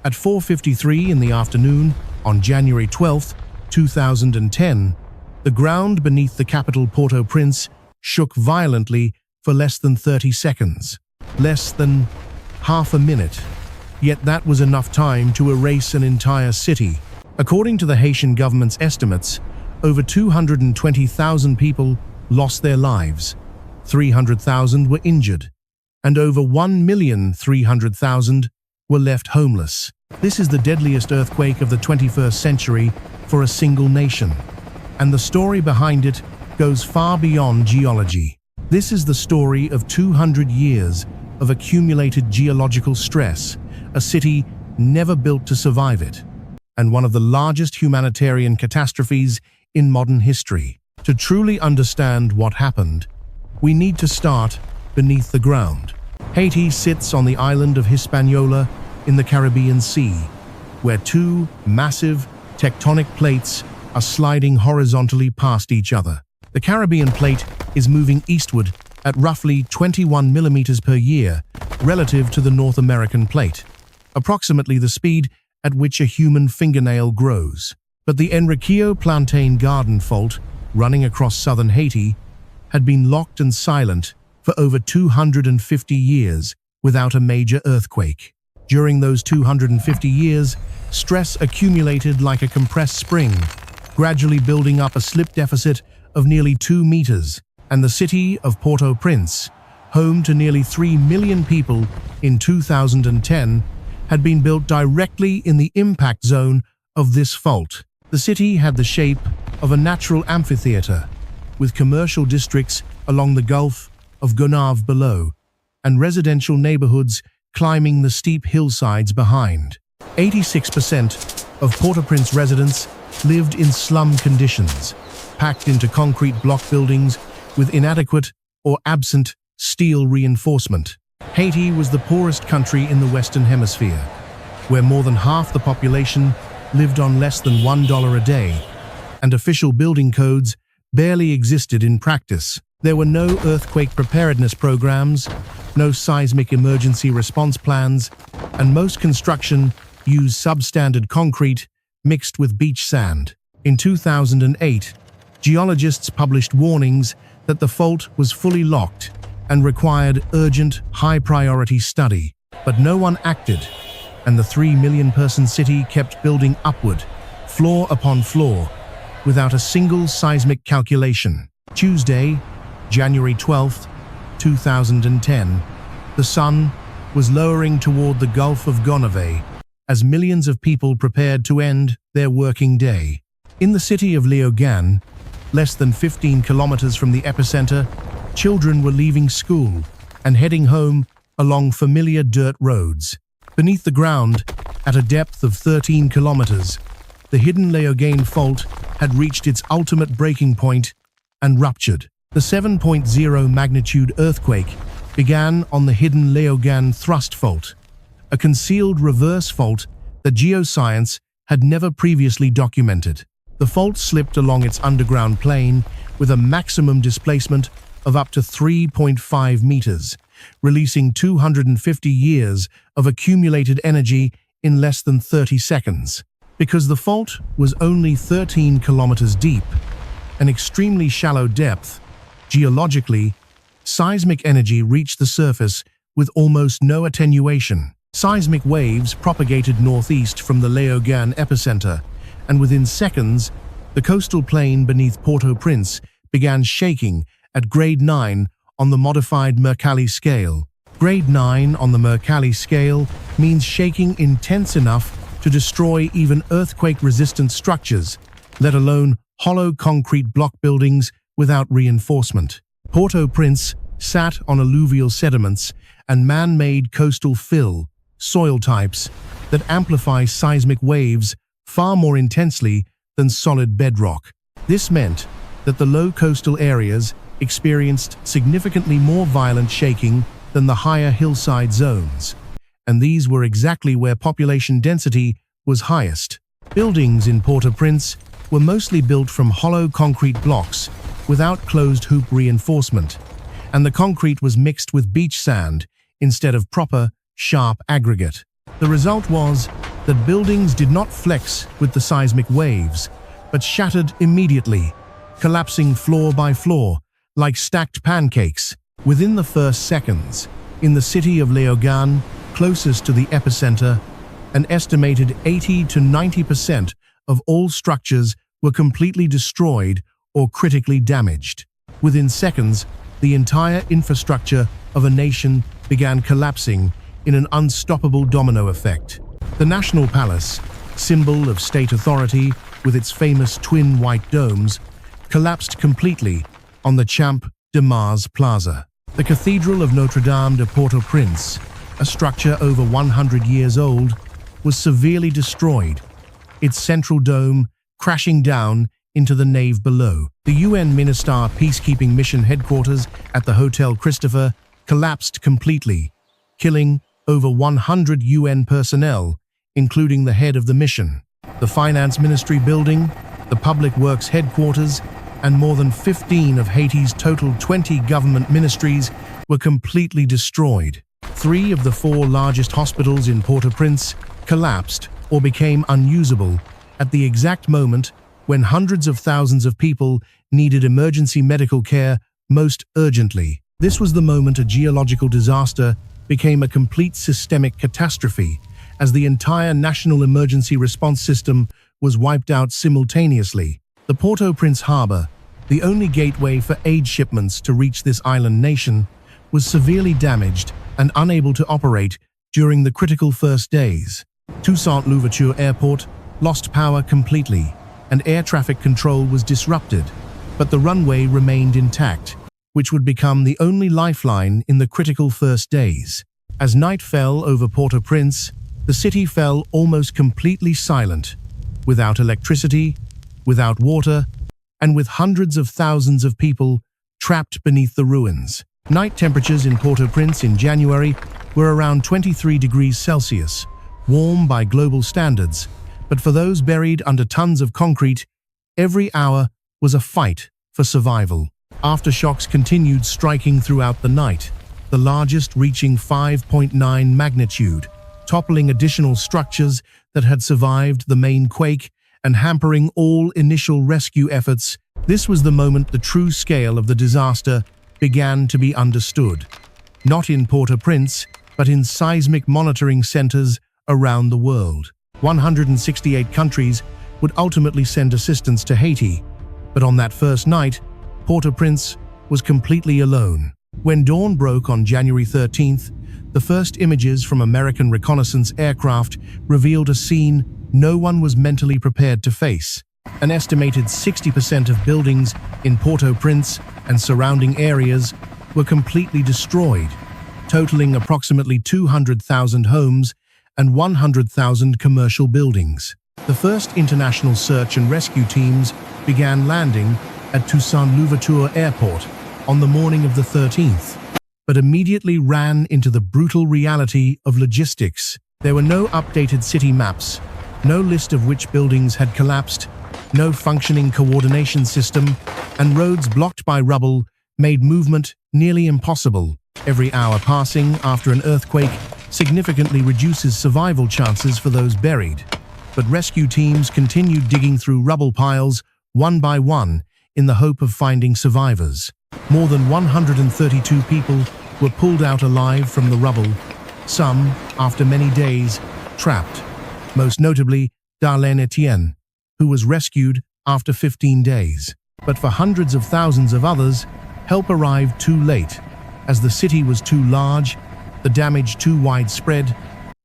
At 4:53 in the afternoon on January 12, 2010, the ground beneath the capital Port-au-Prince shook violently for less than 30 seconds, less than half a minute. Yet that was enough time to erase an entire city. According to the Haitian government's estimates, over 220,000 people lost their lives, 300,000 were injured, and over 1,300,000 were left homeless. This is the deadliest earthquake of the 21st century for a single nation, and the story behind it goes far beyond geology. This is the story of 200 years of accumulated geological stress, a city never built to survive it, and one of the largest humanitarian catastrophes in modern history. To truly understand what happened, we need to start beneath the ground. Haiti sits on the island of Hispaniola in the Caribbean Sea, where two massive tectonic plates are sliding horizontally past each other. The Caribbean plate is moving eastward at roughly 21 millimeters per year relative to the North American plate, approximately the speed at which a human fingernail grows. But the Enriquillo Plantain Garden Fault, running across southern Haiti, had been locked and silent for over 250 years without a major earthquake. During those 250 years, stress accumulated like a compressed spring, gradually building up a slip deficit of nearly 2 meters, and the city of Port-au-Prince, home to nearly 3 million people in 2010, had been built directly in the impact zone of this fault. The city had the shape of a natural amphitheater, with commercial districts along the Gulf of Gonave below, and residential neighborhoods climbing the steep hillsides behind. 86% of Port-au-Prince residents lived in slum conditions, packed into concrete block buildings with inadequate or absent steel reinforcement. Haiti was the poorest country in the Western Hemisphere, where more than half the population lived on less than $1 a day, and official building codes barely existed in practice. There were no earthquake preparedness programs, no seismic emergency response plans, and most construction used substandard concrete mixed with beach sand. In 2008, geologists published warnings that the fault was fully locked and required urgent, high-priority study. But no one acted, and the 3-million-person city kept building upward, floor upon floor, without a single seismic calculation. Tuesday, January 12, 2010, the sun was lowering toward the Gulf of Gonave as millions of people prepared to end their working day. In the city of Léogâne, less than 15 kilometers from the epicenter, children were leaving school and heading home along familiar dirt roads. Beneath the ground, at a depth of 13 kilometers, the hidden Léogâne fault had reached its ultimate breaking point and ruptured. The 7.0 magnitude earthquake began on the hidden Léogâne thrust fault, a concealed reverse fault that geoscience had never previously documented. The fault slipped along its underground plane with a maximum displacement of up to 3.5 meters, releasing 250 years of accumulated energy in less than 30 seconds. Because the fault was only 13 kilometers deep, an extremely shallow depth, geologically, seismic energy reached the surface with almost no attenuation. Seismic waves propagated northeast from the Léogâne epicenter, and within seconds, the coastal plain beneath Port-au-Prince began shaking at grade 9 on the modified Mercalli scale. Grade 9 on the Mercalli scale means shaking intense enough to destroy even earthquake-resistant structures, let alone hollow concrete block buildings without reinforcement. Port-au-Prince sat on alluvial sediments and man-made coastal fill, soil types that amplify seismic waves far more intensely than solid bedrock. This meant that the low coastal areas experienced significantly more violent shaking than the higher hillside zones, and these were exactly where population density was highest. Buildings in Port-au-Prince were mostly built from hollow concrete blocks without closed-hoop reinforcement, and the concrete was mixed with beach sand instead of proper, sharp aggregate. The result was that buildings did not flex with the seismic waves, but shattered immediately, collapsing floor by floor, like stacked pancakes. Within the first seconds, in the city of Leogan, closest to the epicenter, an estimated 80 to 90% of all structures were completely destroyed or critically damaged. Within seconds, the entire infrastructure of a nation began collapsing in an unstoppable domino effect. The National Palace, symbol of state authority with its famous twin white domes, collapsed completely on the Champ de Mars Plaza. The Cathedral of Notre Dame de Port-au-Prince, a structure over 100 years old, was severely destroyed, its central dome crashing down into the nave below. The UN MINUSTAR peacekeeping mission headquarters at the Hotel Christopher collapsed completely, killing over 100 UN personnel, including the head of the mission. The Finance Ministry building, the Public Works headquarters, and more than 15 of Haiti's total 20 government ministries were completely destroyed. 3 of the 4 largest hospitals in Port-au-Prince collapsed or became unusable at the exact moment when hundreds of thousands of people needed emergency medical care most urgently. This was the moment a geological disaster became a complete systemic catastrophe, as the entire national emergency response system was wiped out simultaneously. The Port-au-Prince harbor, the only gateway for aid shipments to reach this island nation, was severely damaged and unable to operate during the critical first days. Toussaint Louverture Airport lost power completely, and air traffic control was disrupted, but the runway remained intact, which would become the only lifeline in the critical first days. As night fell over Port-au-Prince, the city fell almost completely silent, without electricity, without water, and with hundreds of thousands of people trapped beneath the ruins. Night temperatures in Port-au-Prince in January were around 23 degrees Celsius, warm by global standards, but for those buried under tons of concrete, every hour was a fight for survival. Aftershocks continued striking throughout the night, the largest reaching 5.9 magnitude, toppling additional structures that had survived the main quake and hampering all initial rescue efforts. This was the moment the true scale of the disaster began to be understood, not in Port-au-Prince, but in seismic monitoring centers around the world. 168 countries would ultimately send assistance to Haiti, but on that first night, Port-au-Prince was completely alone. When dawn broke on January 13th, the first images from American reconnaissance aircraft revealed a scene no one was mentally prepared to face. An estimated 60% of buildings in Port-au-Prince and surrounding areas were completely destroyed, totaling approximately 200,000 homes and 100,000 commercial buildings. The first international search and rescue teams began landing at Toussaint Louverture Airport on the morning of the 13th, but immediately ran into the brutal reality of logistics. There were no updated city maps, no list of which buildings had collapsed, no functioning coordination system, and roads blocked by rubble made movement nearly impossible. Every hour passing after an earthquake significantly reduces survival chances for those buried, but rescue teams continued digging through rubble piles one by one in the hope of finding survivors. More than 132 people were pulled out alive from the rubble, some, after many days, trapped, most notably Darlene Etienne, who was rescued after 15 days. But for hundreds of thousands of others, help arrived too late, as the city was too large, the damage too widespread,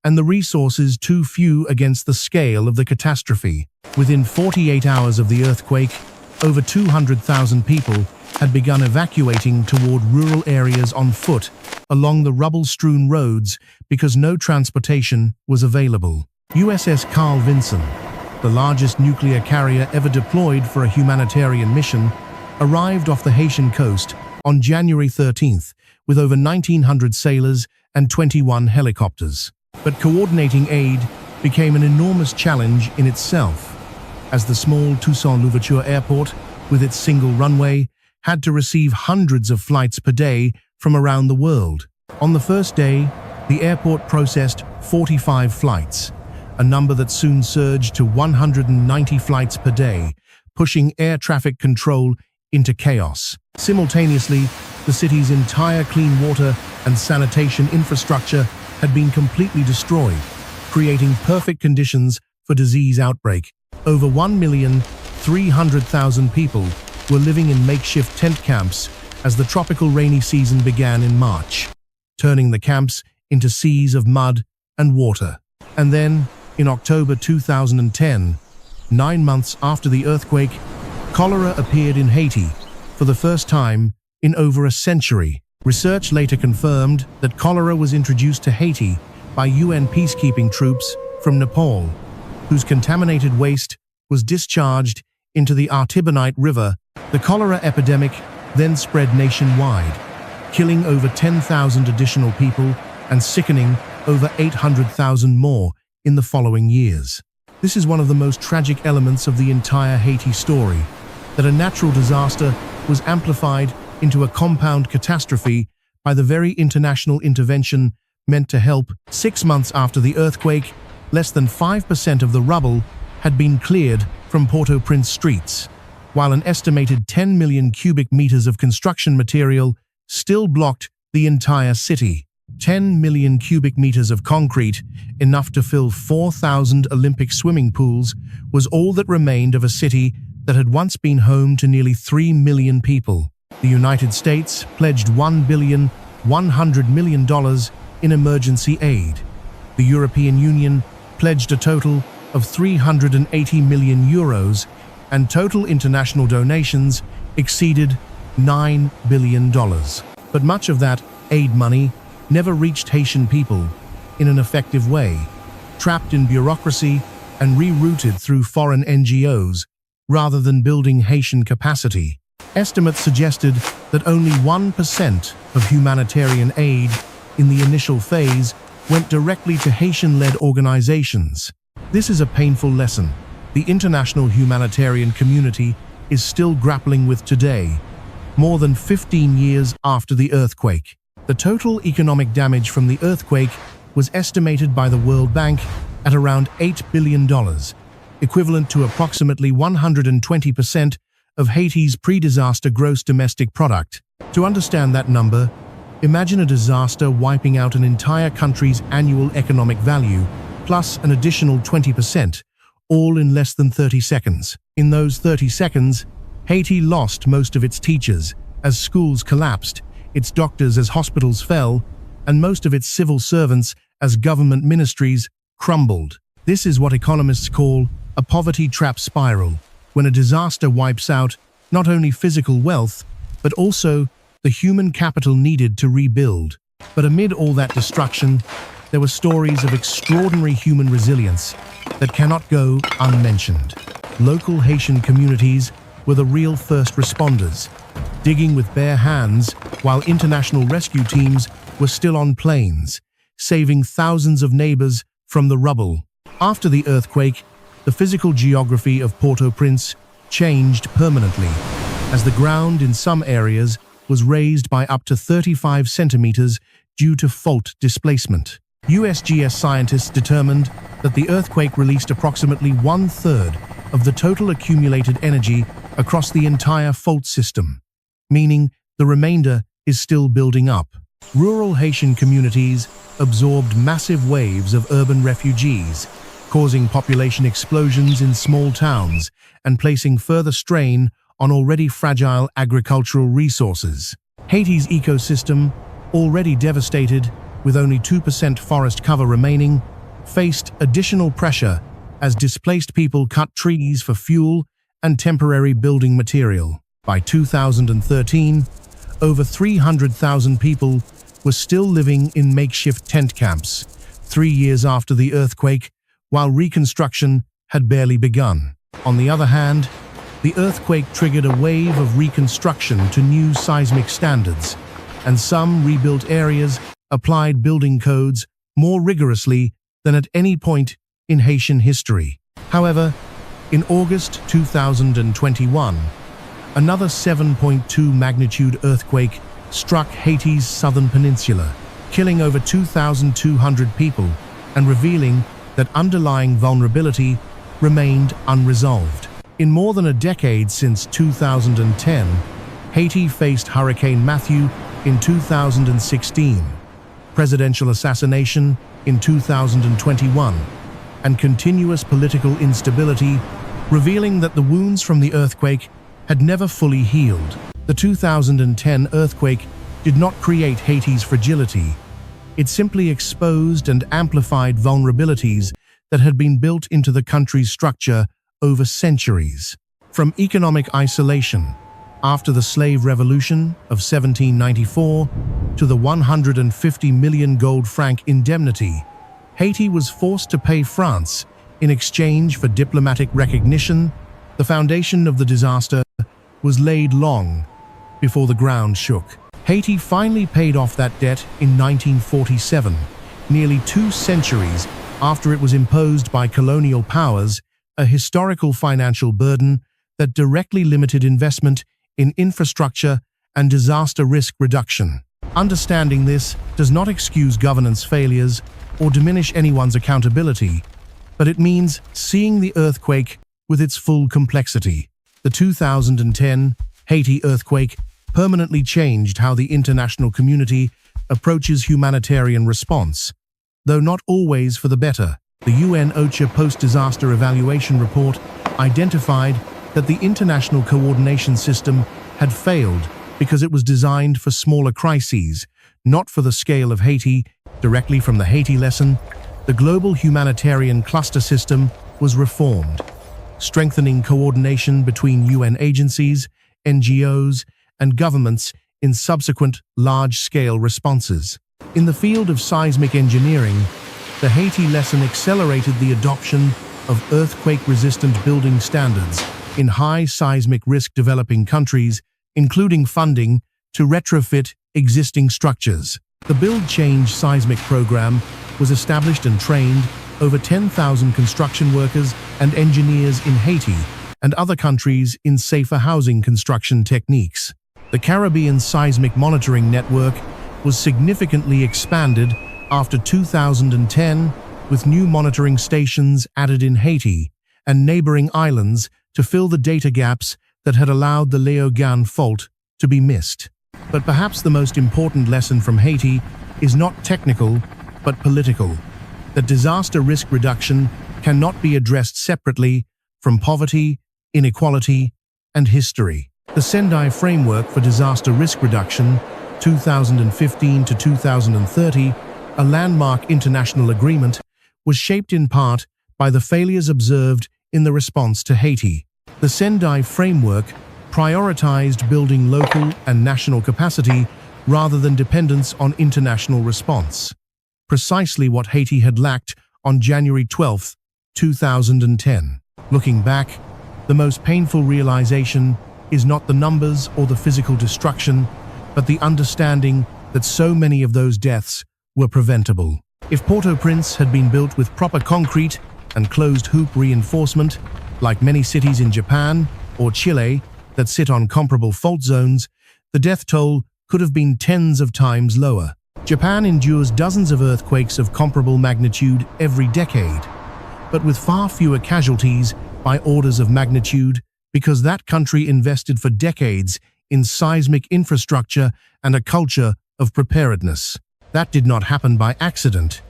and the resources too few against the scale of the catastrophe. Within 48 hours of the earthquake, over 200,000 people had begun evacuating toward rural areas on foot along the rubble-strewn roads because no transportation was available. USS Carl Vinson, the largest nuclear carrier ever deployed for a humanitarian mission, arrived off the Haitian coast on January 13th with over 1,900 sailors and 21 helicopters. But coordinating aid became an enormous challenge in itself, as the small Toussaint Louverture Airport, with its single runway, had to receive hundreds of flights per day from around the world. On the first day, the airport processed 45 flights, a number that soon surged to 190 flights per day, pushing air traffic control into chaos. Simultaneously, the city's entire clean water and sanitation infrastructure had been completely destroyed, creating perfect conditions for disease outbreak. Over 1,300,000 people were living in makeshift tent camps as the tropical rainy season began in March, turning the camps into seas of mud and water. And then, in October 2010, 9 months after the earthquake, cholera appeared in Haiti for the first time in over a century. Research later confirmed that cholera was introduced to Haiti by UN peacekeeping troops from Nepal, whose contaminated waste was discharged into the Artibonite River. The cholera epidemic then spread nationwide, killing over 10,000 additional people and sickening over 800,000 more in the following years. This is one of the most tragic elements of the entire Haiti story, that a natural disaster was amplified into a compound catastrophe by the very international intervention meant to help. 6 months after the earthquake, less than 5% of the rubble had been cleared from Port-au-Prince streets, while an estimated 10 million cubic meters of construction material still blocked the entire city. 10 million cubic meters of concrete, enough to fill 4,000 Olympic swimming pools, was all that remained of a city that had once been home to nearly 3 million people. The United States pledged $1 billion in emergency aid. The European Union pledged a total of 380 million euros, and total international donations exceeded $9 billion. But much of that aid money never reached Haitian people in an effective way, trapped in bureaucracy and rerouted through foreign NGOs rather than building Haitian capacity. Estimates suggested that only 1% of humanitarian aid in the initial phase went directly to Haitian-led organizations. This is a painful lesson the international humanitarian community is still grappling with today, more than 15 years after the earthquake. The total economic damage from the earthquake was estimated by the World Bank at around $8 billion, equivalent to approximately 120% of Haiti's pre-disaster gross domestic product. To understand that number, imagine a disaster wiping out an entire country's annual economic value, plus an additional 20%, all in less than 30 seconds. In those 30 seconds, Haiti lost most of its teachers as schools collapsed, its doctors as hospitals fell, and most of its civil servants as government ministries crumbled. This is what economists call a poverty trap spiral, when a disaster wipes out not only physical wealth, but also the human capital needed to rebuild. But amid all that destruction, there were stories of extraordinary human resilience that cannot go unmentioned. Local Haitian communities were the real first responders, digging with bare hands while international rescue teams were still on planes, saving thousands of neighbors from the rubble. After the earthquake, the physical geography of Port-au-Prince changed permanently, as the ground in some areas was raised by up to 35 centimeters due to fault displacement. USGS scientists determined that the earthquake released approximately 1/3 of the total accumulated energy across the entire fault system, meaning the remainder is still building up. Rural Haitian communities absorbed massive waves of urban refugees, causing population explosions in small towns and placing further strain on already fragile agricultural resources. Haiti's ecosystem, already devastated with only 2% forest cover remaining, faced additional pressure as displaced people cut trees for fuel and temporary building material. By 2013, over 300,000 people were still living in makeshift tent camps, 3 years after the earthquake, while reconstruction had barely begun. On the other hand, the earthquake triggered a wave of reconstruction to new seismic standards, and some rebuilt areas applied building codes more rigorously than at any point in Haitian history. However, in August 2021, another 7.2 magnitude earthquake struck Haiti's southern peninsula, killing over 2,200 people and revealing that underlying vulnerability remained unresolved. In more than a decade since 2010, Haiti faced Hurricane Matthew in 2016, presidential assassination in 2021, and continuous political instability, revealing that the wounds from the earthquake had never fully healed. The 2010 earthquake did not create Haiti's fragility. It simply exposed and amplified vulnerabilities that had been built into the country's structure over centuries. From economic isolation after the slave revolution of 1794 to the 150 million gold franc indemnity, Haiti was forced to pay France in exchange for diplomatic recognition. The foundation of the disaster was laid long before the ground shook. Haiti finally paid off that debt in 1947, nearly 2 centuries after it was imposed by colonial powers, a historical financial burden that directly limited investment in infrastructure and disaster risk reduction. Understanding this does not excuse governance failures or diminish anyone's accountability, but it means seeing the earthquake with its full complexity. The 2010 Haiti earthquake permanently changed how the international community approaches humanitarian response, though not always for the better. The UN OCHA post-disaster evaluation report identified that the international coordination system had failed because it was designed for smaller crises, not for the scale of Haiti. Directly from the Haiti lesson, the global humanitarian cluster system was reformed, strengthening coordination between UN agencies, NGOs, and governments in subsequent large-scale responses. In the field of seismic engineering, the Haiti lesson accelerated the adoption of earthquake-resistant building standards in high seismic risk developing countries, including funding to retrofit existing structures. The Build Change seismic program was established and trained over 10,000 construction workers and engineers in Haiti and other countries in safer housing construction techniques. The Caribbean Seismic Monitoring Network was significantly expanded after 2010, with new monitoring stations added in Haiti and neighboring islands to fill the data gaps that had allowed the Léogâne fault to be missed. But perhaps the most important lesson from Haiti is not technical, but political. That disaster risk reduction cannot be addressed separately from poverty, inequality, and history. The Sendai Framework for Disaster Risk Reduction, 2015 to 2030, a landmark international agreement, was shaped in part by the failures observed in the response to Haiti. The Sendai Framework prioritized building local and national capacity rather than dependence on international response. Precisely what Haiti had lacked on January 12, 2010. Looking back, the most painful realization is not the numbers or the physical destruction, but the understanding that so many of those deaths were preventable. If Port-au-Prince had been built with proper concrete and closed-hoop reinforcement, like many cities in Japan or Chile that sit on comparable fault zones, the death toll could have been tens of times lower. Japan endures dozens of earthquakes of comparable magnitude every decade, but with far fewer casualties by orders of magnitude because that country invested for decades in seismic infrastructure and a culture of preparedness. That did not happen by accident.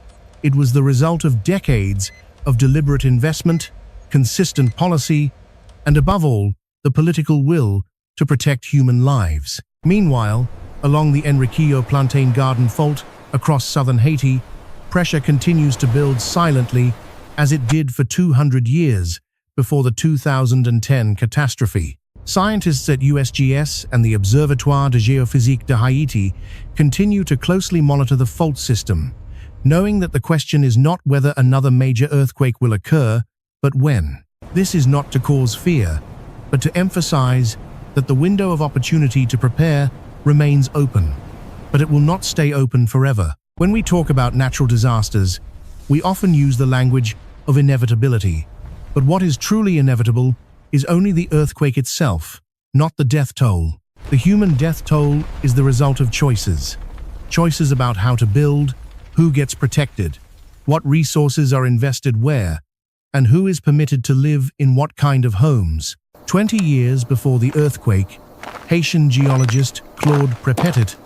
It was the result of decades of deliberate investment, consistent policy, and above all, the political will to protect human lives. Meanwhile, along the Enriquillo Plantain Garden Fault across southern Haiti, pressure continues to build silently as it did for 200 years before the 2010 catastrophe. Scientists at USGS and the Observatoire de Géophysique de Haiti continue to closely monitor the fault system, knowing that the question is not whether another major earthquake will occur, but when. This is not to cause fear, but to emphasize that the window of opportunity to prepare remains open, but it will not stay open forever. When we talk about natural disasters, we often use the language of inevitability, but what is truly inevitable is only the earthquake itself, not the death toll. The human death toll is the result of choices. Choices about how to build, who gets protected, what resources are invested where, and who is permitted to live in what kind of homes. 20 years before the earthquake, Haitian geologist Claude Prepetit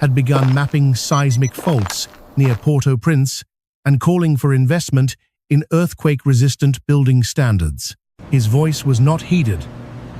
had begun mapping seismic faults near Port-au-Prince and calling for investment in earthquake-resistant building standards. His voice was not heeded,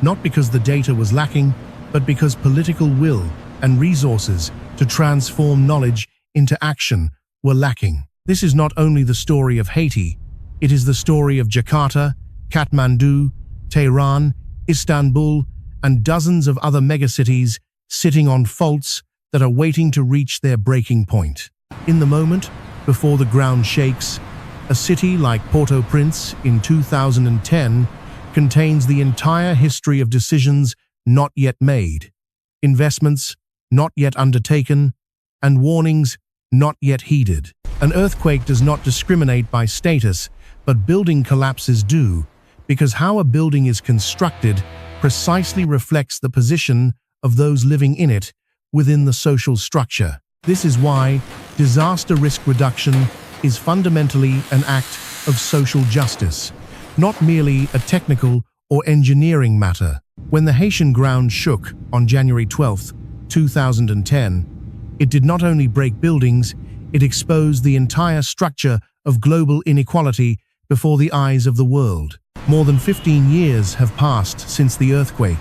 not because the data was lacking, but because political will and resources to transform knowledge into action were lacking. This is not only the story of Haiti, it is the story of Jakarta, Kathmandu, Tehran, Istanbul, and dozens of other megacities sitting on faults that are waiting to reach their breaking point. In the moment, before the ground shakes, a city like Port-au-Prince in 2010 contains the entire history of decisions not yet made, investments not yet undertaken, and warnings not yet heeded. An earthquake does not discriminate by status, but building collapses do, because how a building is constructed precisely reflects the position of those living in it within the social structure. This is why disaster risk reduction is fundamentally an act of social justice, not merely a technical or engineering matter. When the Haitian ground shook on January 12, 2010, it did not only break buildings, it exposed the entire structure of global inequality before the eyes of the world. More than 15 years have passed since the earthquake,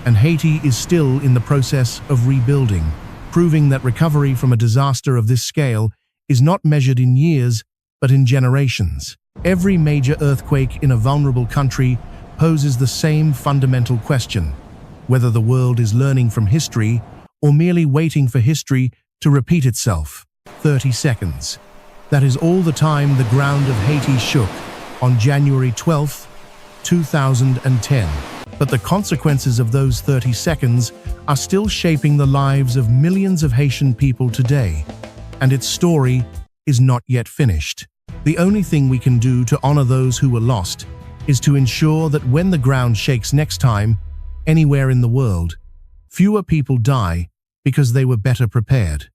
and Haiti is still in the process of rebuilding, proving that recovery from a disaster of this scale is not measured in years, but in generations. Every major earthquake in a vulnerable country poses the same fundamental question: whether the world is learning from history or merely waiting for history to repeat itself. 30 seconds. That is all the time the ground of Haiti shook on January 12, 2010. But the consequences of those 30 seconds are still shaping the lives of millions of Haitian people today, and its story is not yet finished. The only thing we can do to honor those who were lost is to ensure that when the ground shakes next time, anywhere in the world, fewer people die because they were better prepared.